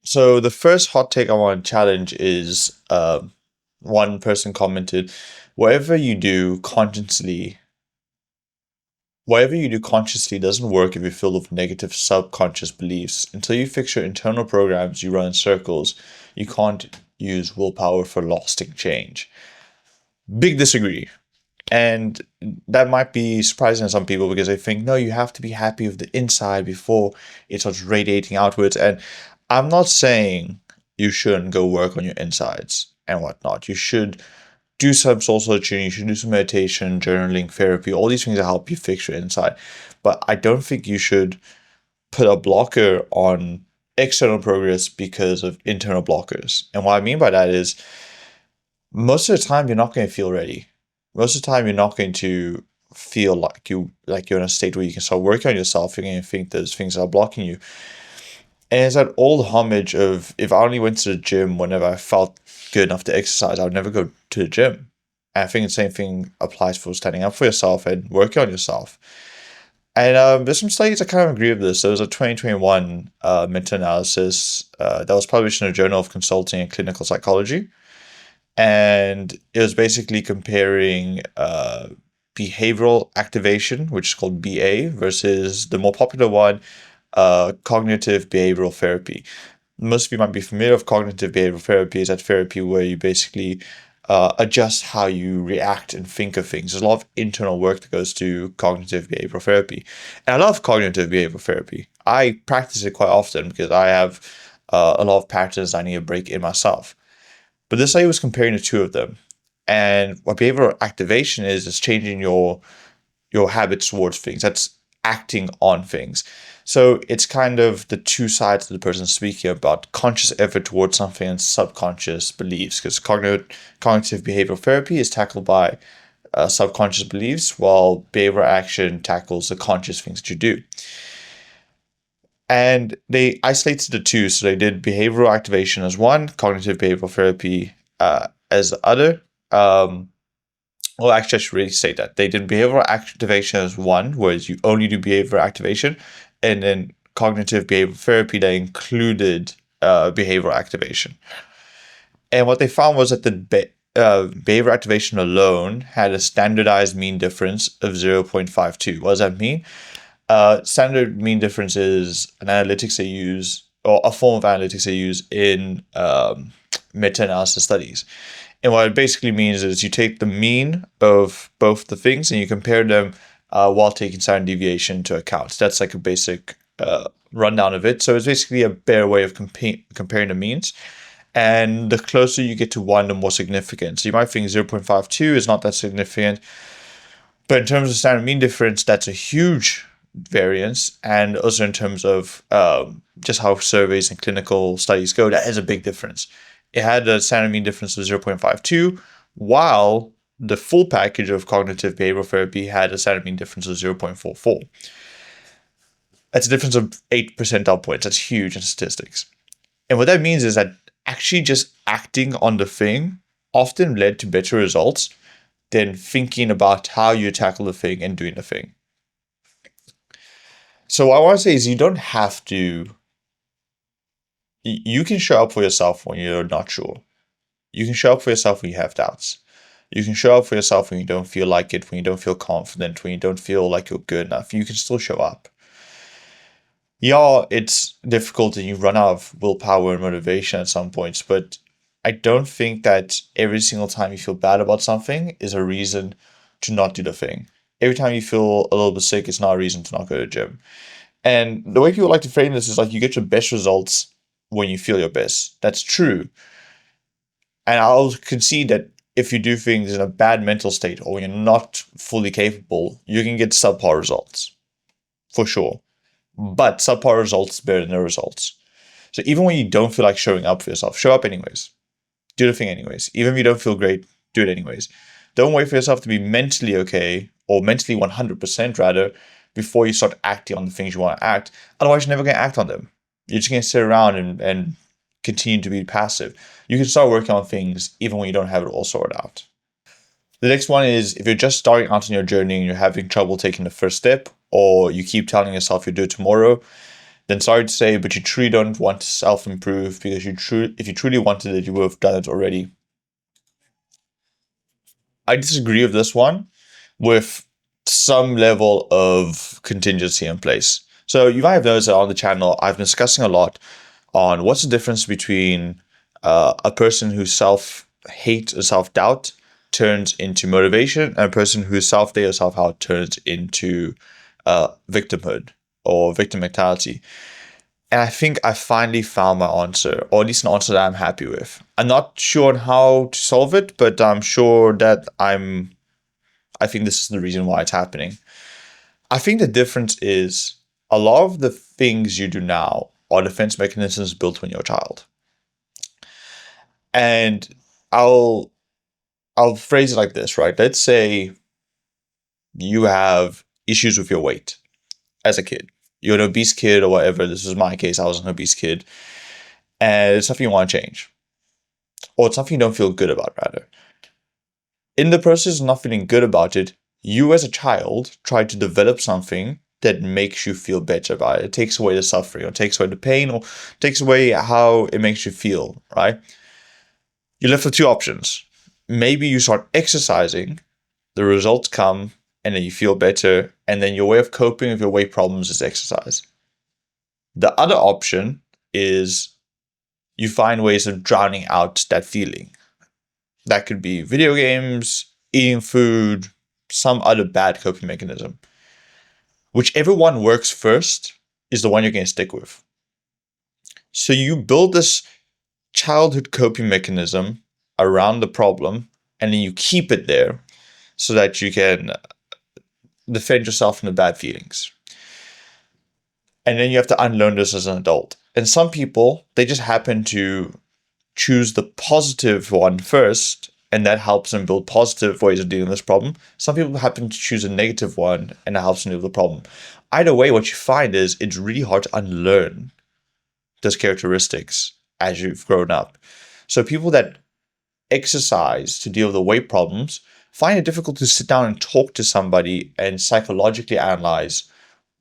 So the first hot take I want to challenge is one person commented, whatever you do consciously, whatever you do consciously doesn't work if you're filled with negative subconscious beliefs. Until you fix your internal programs, you run in circles. You can't use willpower for lasting change. Big disagree. And that might be surprising to some people because they think, no, you have to be happy with the inside before it starts radiating outwards. And I'm not saying you shouldn't go work on your insides and whatnot. You should do some soul searching, you should do some meditation, journaling, therapy, all these things that help you fix your inside. But I don't think you should put a blocker on external progress because of internal blockers. And what I mean by that is most of the time you're not going to feel ready. Most of the time you're not going to feel like you're in a state where you can start working on yourself. You're going to think there's things that are blocking you. And it's that old homage of if I only went to the gym whenever I felt good enough to exercise, I would never go to the gym. And I think the same thing applies for standing up for yourself and working on yourself. And there's some studies that kind of agree with this. There was a 2021 meta-analysis that was published in the Journal of Consulting and Clinical Psychology. And it was basically comparing behavioral activation, which is called BA, versus the more popular one, cognitive behavioral therapy. Most of you might be familiar with cognitive behavioral therapy. Is that therapy where you basically adjust how you react and think of things. There's a lot of internal work that goes to cognitive behavioral therapy. And I love cognitive behavioral therapy. I practice it quite often because I have a lot of patterns I need to break in myself. But this study was comparing the two of them. And what behavioral activation is changing your habits towards things. That's acting on things. So it's kind of the two sides of the person speaking about conscious effort towards something and subconscious beliefs. Because cognitive behavioral therapy is tackled by subconscious beliefs, while behavioral action tackles the conscious things that you do. And they isolated the two. So they did behavioral activation as one, cognitive behavioral therapy as the other. Well, actually, I should really say that. They did behavioral activation as one, whereas you only do behavioral activation. And then cognitive behavioral therapy, they included behavioral activation. And what they found was that the behavioral activation alone had a standardized mean difference of 0.52. What does that mean? Standard mean difference is an analytics they use, or a form of analytics they use in meta-analysis studies. And what it basically means is you take the mean of both the things and you compare them while taking standard deviation into account. That's like a basic rundown of it. So it's basically a better way of comparing the means. And the closer you get to one, the more significant. So you might think 0.52 is not that significant. But in terms of standard mean difference, that's a huge variance. And also in terms of just how surveys and clinical studies go, that is a big difference. It had a standard mean difference of 0.52, while the full package of cognitive behavioral therapy had a standard mean difference of 0.44. That's a difference of 8 percentile points. That's huge in statistics. And what that means is that actually just acting on the thing often led to better results than thinking about how you tackle the thing and doing the thing. So what I want to say is you don't have to. You can show up for yourself when you're not sure. You can show up for yourself when you have doubts. You can show up for yourself when you don't feel like it, when you don't feel confident, when you don't feel like you're good enough. You can still show up. Yeah, it's difficult and you run out of willpower and motivation at some points, but I don't think that every single time you feel bad about something is a reason to not do the thing. Every time you feel a little bit sick, it's not a reason to not go to the gym. And the way people like to frame this is like you get your best results when you feel your best. That's true. And I'll concede that if you do things in a bad mental state or when you're not fully capable, you can get subpar results. For sure. But subpar results is better than no results. So even when you don't feel like showing up for yourself, show up anyways. Do the thing anyways. Even if you don't feel great, do it anyways. Don't wait for yourself to be mentally okay, or mentally 100% rather, before you start acting on the things you want to act. Otherwise, you're never going to act on them. You're just going to sit around and continue to be passive. You can start working on things even when you don't have it all sorted out. The next one is if you're just starting out on your journey and you're having trouble taking the first step, or you keep telling yourself you'll do it tomorrow, then sorry to say, but you truly don't want to self-improve, because if you truly wanted it, you would have done it already. I disagree with this one with some level of contingency in place. So you might have noticed that on the channel, I've been discussing a lot on what's the difference between a person who self-hate or self-doubt turns into motivation, and a person who self-hate or self-doubt turns into victimhood or victim mentality. And I think I finally found my answer, or at least an answer that I'm happy with. I'm not sure on how to solve it, but I'm sure that I think this is the reason why it's happening. I think the difference is a lot of the things you do now are defense mechanisms built when you're a child. And I'll phrase it like this, right? Let's say you have issues with your weight as a kid. You're an obese kid or whatever. This is my case. I was an obese kid. And it's something you want to change. Or it's something you don't feel good about, rather. In the process of not feeling good about it, you as a child try to develop something that makes you feel better about it. It takes away the suffering, or takes away the pain, or takes away how it makes you feel, right? You're left with two options. Maybe you start exercising, the results come, and then you feel better, and then your way of coping with your weight problems is exercise. The other option is you find ways of drowning out that feeling. That could be video games, eating food, some other bad coping mechanism. Whichever one works first is the one you're going to stick with. So you build this childhood coping mechanism around the problem, and then you keep it there so that you can defend yourself from the bad feelings. And then you have to unlearn this as an adult. And some people, they just happen to choose the positive one first, and that helps them build positive ways of dealing with this problem. Some people happen to choose a negative one, and that helps them deal with the problem. Either way, what you find is it's really hard to unlearn those characteristics as you've grown up. So people that exercise to deal with the weight problems find it difficult to sit down and talk to somebody and psychologically analyze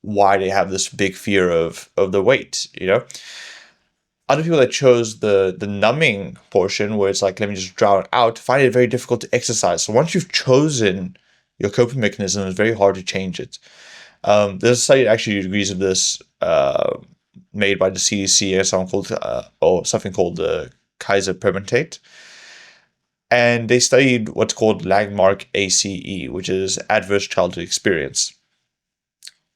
why they have this big fear of the weight, you know? Other people that chose the numbing portion, where it's like, let me just drown it out, find it very difficult to exercise. So once you've chosen your coping mechanism, it's very hard to change it. There's a study that actually agrees with this, made by the CDC and something called the Kaiser Permanente. And they studied what's called landmark ACE, which is adverse childhood experience.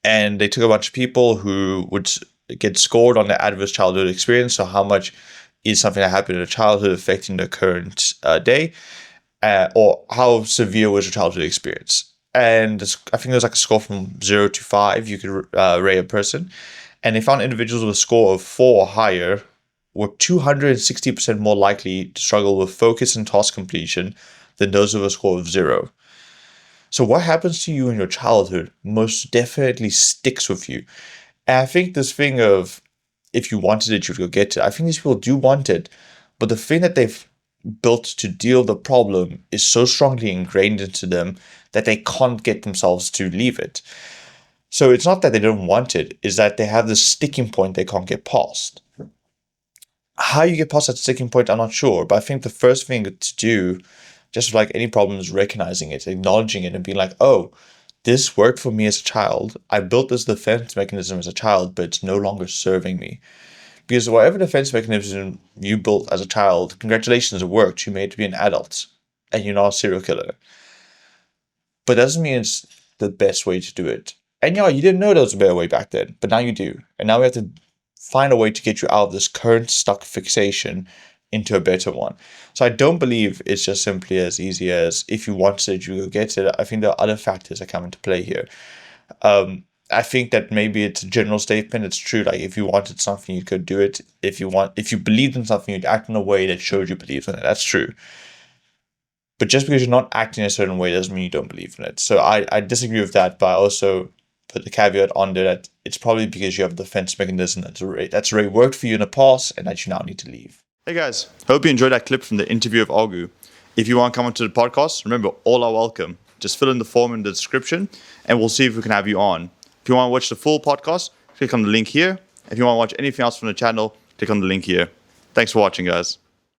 And they took a bunch of people who would get scored on the adverse childhood experience. So how much is something that happened in their childhood affecting their current day, or how severe was your childhood experience? And I think there's like a score from 0 to 5 you could rate a person. And they found individuals with a score of 4 or higher were 260% more likely to struggle with focus and task completion than those with a score of 0. So what happens to you in your childhood most definitely sticks with you. And I think this thing of, if you wanted it, you would go get it. I think these people do want it, but the thing that they've built to deal with the problem is so strongly ingrained into them that they can't get themselves to leave it. So it's not that they don't want it, it's that they have this sticking point they can't get past. How you get past that sticking point, I'm not sure, but I think the first thing to do, just like any problem, is recognizing it, acknowledging it, and being like, oh, this worked for me as a child. I built this defense mechanism as a child, but it's no longer serving me. Because whatever defense mechanism you built as a child, congratulations, it worked. You made it to be an adult, and you're not a serial killer. But that doesn't mean it's the best way to do it. And yeah, you didn't know there was a better way back then, but now you do. And now we have to find a way to get you out of this current stuck fixation into a better one. So I don't believe it's just simply as easy as, if you want it, you go get it. I think there are other factors that come into play here. I think that maybe it's a general statement. It's true. Like, if you wanted something, you could do it. If you believed in something, you'd act in a way that showed you believed in it. That's true. But just because you're not acting a certain way doesn't mean you don't believe in it. So I disagree with that, but I also put the caveat on there that it's probably because you have a defense mechanism that's already worked for you in the past, and that you now need to leave. Hey guys, hope you enjoyed that clip from the interview of Argu. If you want to come onto the podcast, remember, all are welcome. Just fill in the form in the description, and we'll see if we can have you on. If you want to watch the full podcast, click on the link here, If you want to watch anything else from the channel, click on the link here. Thanks for watching, guys.